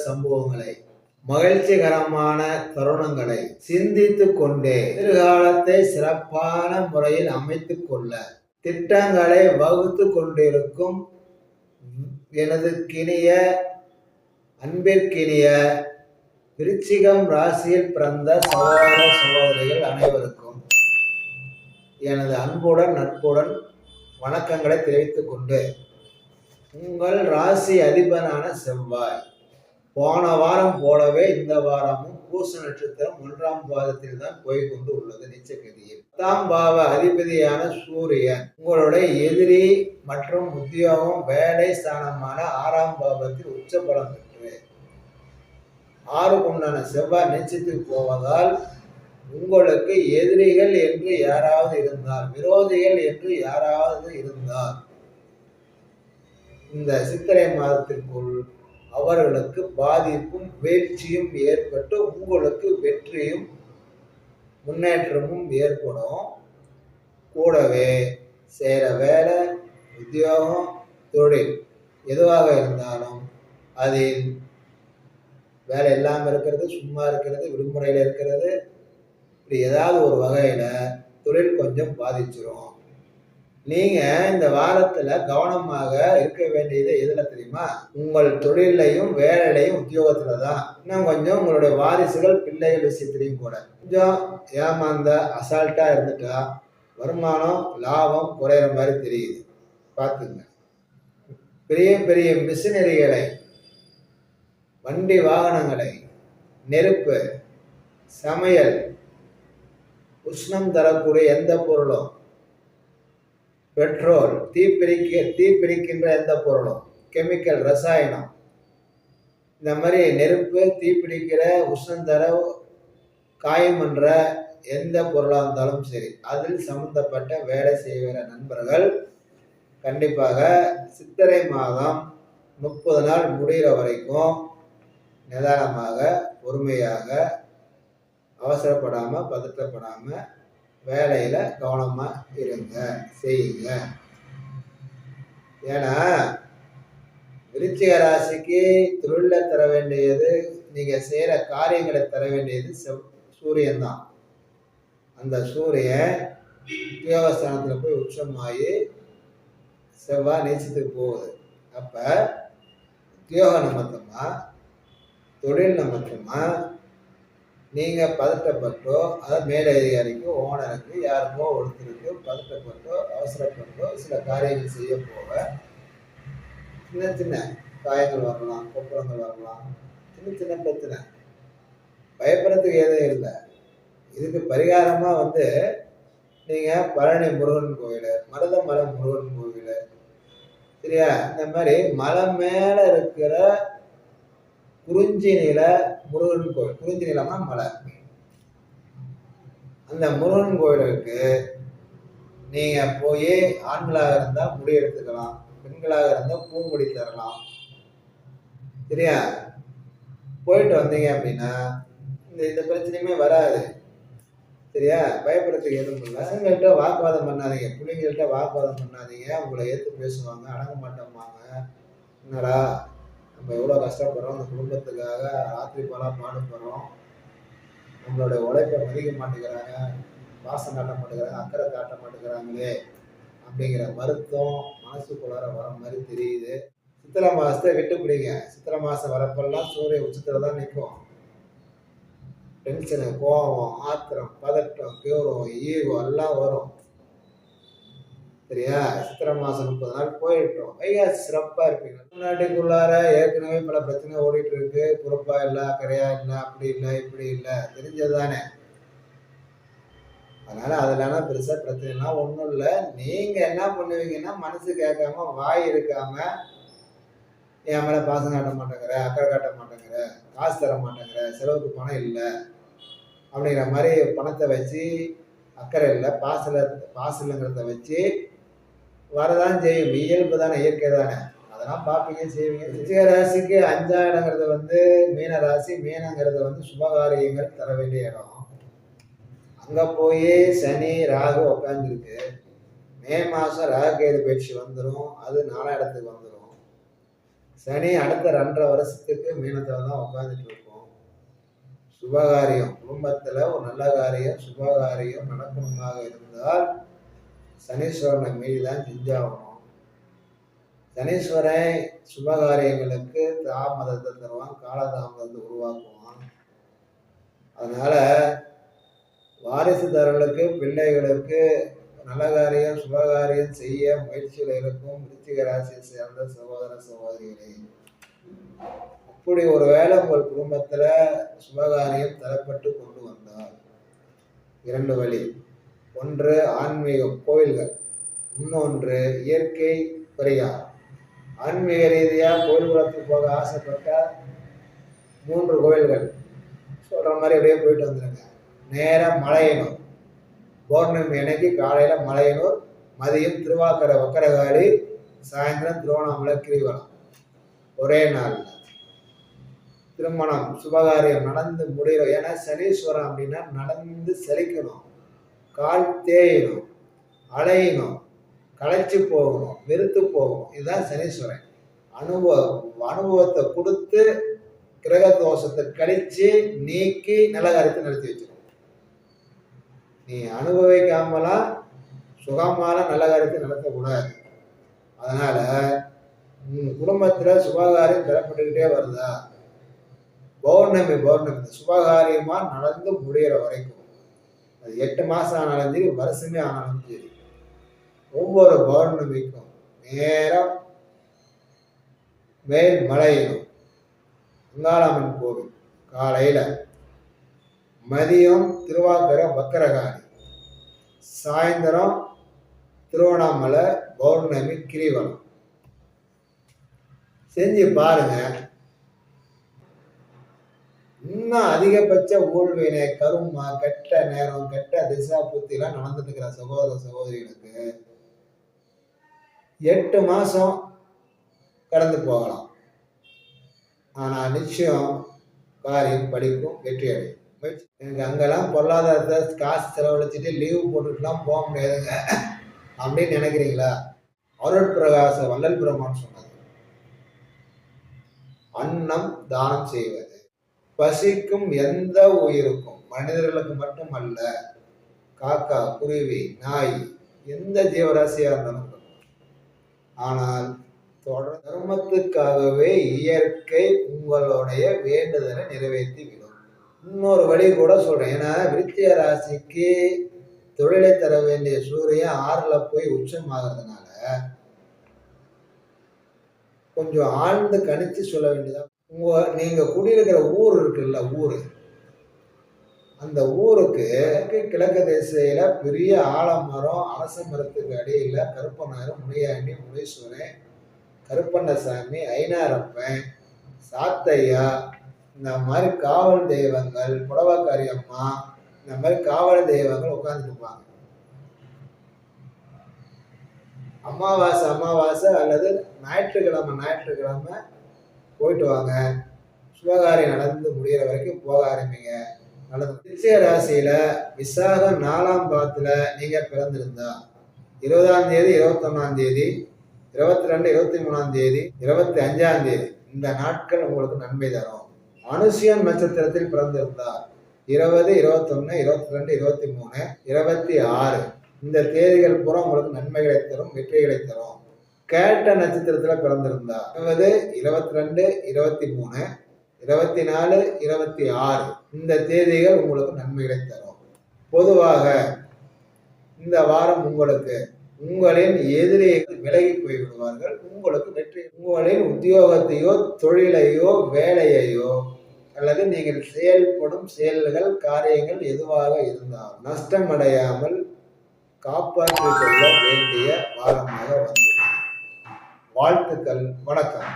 சம்பவங்களை, மகிழ்ச்சிகரமான தருணங்களை சிந்தித்து கொண்டே எதிர்காலத்தை சிறப்பான முறையில் அமைத்துக் கொள்ள திட்டங்களை வகுத்து கொண்டிருக்கும் எனது அன்பிற்கினிய விருச்சிகம் ராசியில் பிறந்த சகோதர சகோதரிகள் அனைவருக்கும் எனது அன்புடன் நட்புடன் வணக்கங்களை தெரிவித்துக் கொண்டு, உங்கள் ராசி அதிபனான செவ்வாய் போன வாரம் போலவே இந்த வாரமும் பூச நட்சத்திரம் 1ஆம் பாதத்தில் தான் போய்கொண்டு உள்ளது. நீச்சகதியில் 10ஆம் பாவ அதிபதியான சூரியன் உங்களுடைய எதிரி மற்றும் உத்தியோகம் வேலை ஸ்தானமான 6ஆம் பாவத்தில் உச்ச பலம் பெற்று 6க்குண்டான செவ்வாய் நீச்சத்துக்கு போவதால் உங்களுக்கு எதிரிகள் என்று யாராவது இருந்தால், விரோதிகள் என்று யாராவது இருந்தால், இந்த சித்திரை மாதத்திற்குள் அவர்களுக்கு பாதிப்பும் வீழ்ச்சியும் ஏற்பட்டு உங்களுக்கு வெற்றியும் முன்னேற்றமும் ஏற்படும். கூடவே செய்கிற வேலை, உத்தியோகம், தொழில் எதுவாக இருந்தாலும் அதில் வேலை இல்லாமல் இருக்கிறது, சும்மா இருக்கிறது, விடுமுறையில் இருக்கிறது, இப்படி ஏதாவது ஒரு வகையில் தொழில் கொஞ்சம் பாதிச்சிடும். நீங்கள் இந்த வாரத்தில் கவனமாக இருக்க வேண்டியது எதில் தெரியுமா? உங்கள் தொழிலையும் வேலையிலையும் உத்தியோகத்தில் தான். இன்னும் கொஞ்சம் உங்களுடைய வாரிசுகள் பிள்ளைகள் விஷயத்திலையும் கூட கொஞ்சம் ஏமாந்த அசால்ட்டாக இருந்துட்டா வருமானம் லாபம் குறையிற மாதிரி தெரியுது. பார்த்துங்க. பெரிய பெரிய மிஷினரிகளை, வண்டி வாகனங்களை, நெருப்பு, சமையல், உஷ்ணம் தரக்கூடிய எந்த பொருளும், பெட்ரோல், தீப்பிடிக்கின்ற எந்த பொருளும், கெமிக்கல், ரசாயனம், இந்த மாதிரி நெருப்பு, தீப்பிடிக்கிற, உஷ்ணம் தர, காயம் என்ற எந்த பொருளாக இருந்தாலும் சரி, அதில் சம்பந்தப்பட்ட வேலை செய்கிற நண்பர்கள் கண்டிப்பாக சித்திரை மாதம் 30 நாள் முடிகிற வரைக்கும் நிதானமாக, பொறுமையாக, அவசரப்படாமல், பதற்றப்படாமல் வேலையில் கவனமாக இருங்க, செய்யுங்க. ஏன்னா விருச்சிக ராசிக்கு தொழிலை தர வேண்டியது, நீங்கள் செய்கிற காரியங்களை தர வேண்டியது சூரியன் தான். அந்த சூரியன் உத்தியோகஸ்தானத்தில் போய் உச்சமாகி செவ்வாய் நீச்சத்துக்கு போகுது. அப்போ உத்தியோக நிமித்தமாக, தொழில் நிமித்தமாக நீங்கள் பதட்டப்பட்டோ, அதாவது மேலதிகாரிக்கோ, ஓனருக்கு, யாருக்கோ ஒருத்தருக்கு பதட்டப்பட்டோ, அவசரப்பட்டோ சில காரியங்கள் செய்ய போக சின்ன சின்ன காயங்கள் வரலாம், கொப்பளங்கள் வரலாம், சின்ன சின்ன பிரச்சனை. பயப்படுறதுக்கு எதுவும் இல்லை. இதுக்கு பரிகாரமாக நீங்கள் பழனி முருகன் கோயில், மருதமலை முருகன் கோயில், சரியா, இந்த மாதிரி மலை மேலே இருக்கிற குறிஞ்சி நில முருகன் கோயில், குறிஞ்சி நிலமா மலை, அந்த முருகன் கோயிலுக்கு நீங்கள் போய் ஆண்களாக இருந்தால் முடி எடுத்துக்கலாம், பெண்களாக இருந்தால் பூமுடி தரலாம். சரியா, போயிட்டு வந்தீங்க அப்படின்னா இந்த பிரச்சனையுமே வராது. சரியா, பயப்படுறதுக்கு எதுவும் இல்லை. பசங்கள்கிட்ட வாக்குவாதம் பண்ணாதீங்க, பிள்ளைங்கள்ட்ட வாக்குவாதம் பண்ணாதீங்க. உங்களை ஏற்று பேசுவாங்க, அடங்க மாட்டோம்பாங்க. என்னடா நம்ம எவ்வளோ கஷ்டப்படுறோம், அந்த குடும்பத்துக்காக ராத்திரி போலாம் பாடுபடுறோம், நம்மளோட உழைப்பை மதிக்க மாட்டேங்கிறாங்க, பாசம் காட்ட மாட்டேங்கிறாங்க, அக்கறை காட்ட மாட்டேங்கிறாங்களே அப்படிங்கிற வருத்தம் மனசுக்குள்ளார வர மாதிரி தெரியுது. சித்திரை மாதத்தை விட்டு பிடிங்க. சித்திரை மாதம் வரப்பெல்லாம் சூரிய உச்சத்தில் தான் நிற்கும். டென்ஷனு, கோபம், ஆத்திரம், பதட்டம், கௌரவம், ஈகோ எல்லாம் வரும். சரியா, சித்திரை மாதம் 30 நாள் போயிட்டோம். வைகாசி சிறப்பாக இருப்பீங்க. முன்னாடிக்குள்ளார ஏற்கனவே பல பிரச்சனை ஓடிட்டு இருக்கு. பொறுப்பாக இல்லை, அக்கறையா இல்லை, அப்படி இல்லை, இப்படி இல்லை, தெரிஞ்சது தானே. அதனால அதெல்லாம் பெருசாக பிரச்சனைலாம் ஒன்றும் இல்லை. நீங்கள் என்ன பண்ணுவீங்கன்னா, மனசு கேட்காம, வாய் இருக்காம, என் மேலே பாசம் காட்ட மாட்டேங்கிற, அக்கறை காட்ட மாட்டேங்கிற, காசு தர மாட்டேங்கிற, செலவுக்கு பணம் இல்லை அப்படிங்கிற மாதிரி பணத்தை வச்சு, அக்கறை இல்லை, பாசம் இல்லைங்கிறத வச்சு வரதான் செய்யும். இயல்பு தானே, இயற்கை தானே, அதெல்லாம் பார்ப்பீங்க, செய்வீங்க. விருச்சிக ராசிக்கு 5ஆம் இடங்கிறது மீன ராசி. மீனங்கிறது சுபகாரியங்கள் தர வேண்டிய இடம். அங்கே போய் சனி ராகு உட்காந்துருக்கு. மே மாதம் ராகு கேது பயிற்சி வந்துடும். அது 4ஆம் இடத்துக்கு வந்துடும். சனி அடுத்த 2.5 வருஷத்துக்கு மீனத்தில் தான் உட்காந்துட்டு இருக்கும். சுபகாரியம் குடும்பத்தில் ஒரு நல்ல காரியம் சுபகாரியம் நடக்கணுமாக இருந்தால் சனீஸ்வரனை மீறி தான் செஞ்சாகணும். சனீஸ்வரன் சுபகாரியங்களுக்கு தாமதத்தை தருவான், காலதாமதத்தை உருவாக்குவான். அதனால வாரிசுதாரர்களுக்கு பிள்ளைகளுக்கு நல்ல காரியம் சுபகாரியம் செய்ய முயற்சியில் இருக்கும் விருச்சிக ராசியை சேர்ந்த சகோதர சகோதரிகளே, அப்படி ஒரு வேளை உங்கள் குடும்பத்துல சுபகாரியம் தரப்பட்டு கொண்டு வந்தால் 2 வழி. ஒன்று ஆன்மீக கோயில்கள், இன்னொன்று இயற்கை பரிகாரம். ஆன்மீக ரீதியாக கோயில் குளத்துக்கு போக ஆசைப்பட்டா 3 கோயில்கள் சொல்ற மாதிரி அப்படியே போயிட்டு வந்துடுங்க. நேரம் மலையனூர், பௌர்ணமி அன்னைக்கு காலையில் மலையனூர், மதியம் திருவாக்கரை வக்கரகாளி, சாயந்தரம் திருவண்ணாமலை கிரிவலம். ஒரே நாளில் திருமணம் சுபகாரியம் நடந்து முடியும். ஏன்னா சனீஸ்வரம் அப்படின்னா நடந்து செழிக்கணும், கால் தேயணும், அலையணும், களைச்சி போகணும், வெறுத்து போகணும். இதுதான் சனீஸ்வரன். அனுபவத்தை கொடுத்து கிரக தோஷத்தை கழிச்சு நீக்கி நல்ல காரியத்தை நடத்தி வச்சிடும். நீ அனுபவிக்காமலாம் சுகமான நல்ல காரியத்தை நடத்தக்கூடாது. அதனால குடும்பத்துல சுபகாரியம் தரப்பட்டுக்கிட்டே வருதா, பௌர்ணமி சுபகாரியமா நடந்து முடிகிற வரைக்கும், அது 8 மாசம் ஆனாலும் சரி, வருஷமே ஆனாலும் சரி, ஒவ்வொரு பௌர்ணமிக்கும் நேரம் மேல் மலையிலும் அங்காளம்மன் கோவில் காலையில், மதியம் திருவாக்கரை வக்கரகாளி, சாயந்தரம் திருவண்ணாமலை பௌர்ணமி கிரிவலம் செஞ்சு பாருங்க. இன்னும் அதிகபட்ச ஊழ்வினை கருமா கெட்ட நேரம் கெட்ட திசா புத்திலாம் நடந்துட்டு இருக்கிற சகோதர சகோதரிகளுக்கு 8 மாசம் கடந்து போகலாம். ஆனா நிச்சயம் காரியம் படிக்கும், வெற்றி அடையும். எனக்கு அங்கெல்லாம் பொருளாதாரத்தை காசு செலவழிச்சுட்டு லீவு போட்டுட்டுலாம் போக முடியாதுங்க அப்படின்னு நினைக்கிறீங்களா? அருள் பிரகாச வள்ளல் பெருமான் சொன்னது, அன்னம் தானம் செய்வது பசிக்கும் எந்த உயிருக்கும், மனிதர்களுக்கு மட்டுமல்ல, காக்கா குருவி நாய் எந்த ஜீவராசியா இருந்தாலும். ஆனால் தர்மத்துக்காகவே இயற்கை உங்களுடைய வேண்டுதலை நிறைவேற்றி விடும். இன்னொரு வழி கூட சொல்றேன். ஏன்னா விருச்சிக ராசிக்கு தொழிலை தர வேண்டிய சூரியன் 6ல் போய் உச்சமாகிறதுனால கொஞ்சம் ஆழ்ந்து கணிச்சு சொல்ல வேண்டியதான். நீங்க குடியிருக்கிற ஊர் இருக்குல்ல, அந்த ஊருக்கு கிழக்கு திசையில பெரிய ஆலமரம், அரச மரத்துக்கு அடியில் கருப்பனார், முனியாண்டி, முனீஸ்வரன், கருப்பண்ணசாமி, ஐனாரப்பன், சாத்தையா, இந்த மாதிரி காவல் தெய்வங்கள், புடவக்காரி அம்மா, இந்த மாதிரி காவல் தெய்வங்கள் உட்கார்ந்துருப்பாங்க. அமாவாசை அல்லது ஞாயிற்றுக்கிழமை போயிட்டு வாங்க. சுபகாரியம் நடந்து முடிகிற வரைக்கும் போக ஆரம்பிங்க. நல்லது. விருச்சிக ராசியில விசாகம் 4ஆம் பாதத்துல நீங்க பிறந்திருந்தா 20ஆம் தேதி, 21ஆம் தேதி, 22, 23ஆம் தேதி, 25ஆம் தேதி இந்த நாட்கள் உங்களுக்கு நன்மை தரும். அனுசியம் நட்சத்திரத்தில் பிறந்திருந்தார் 20, 21, 22, 23, 26 இந்த தேதிகள் பூரா உங்களுக்கு நன்மைகளை தரும், வெற்றிகளை தரும். கேட்ட நட்சத்திரத்துல பிறந்திருந்தா 20, 22, 23, 24, 26 இந்த தேதிகள் உங்களுக்கு நன்மைகளை தரும். பொதுவாக இந்த வாரம் உங்களுக்கு உங்களின் எதிரிகள் விலகி போய்விடுவார்கள். உங்களுக்கு வெற்றி. உங்களின் உத்தியோகத்தையோ தொழிலையோ வேலையையோ அல்லது நீங்கள் செயல்படும் செயல்கள் காரியங்கள் எதுவாக இருந்தாலும் நஷ்டமடையாமல் காப்பாற்றிக் கொள்ள வேண்டிய வாரமாக வந்துள்ளது. வாழ்த்துக்கள். வணக்கம்.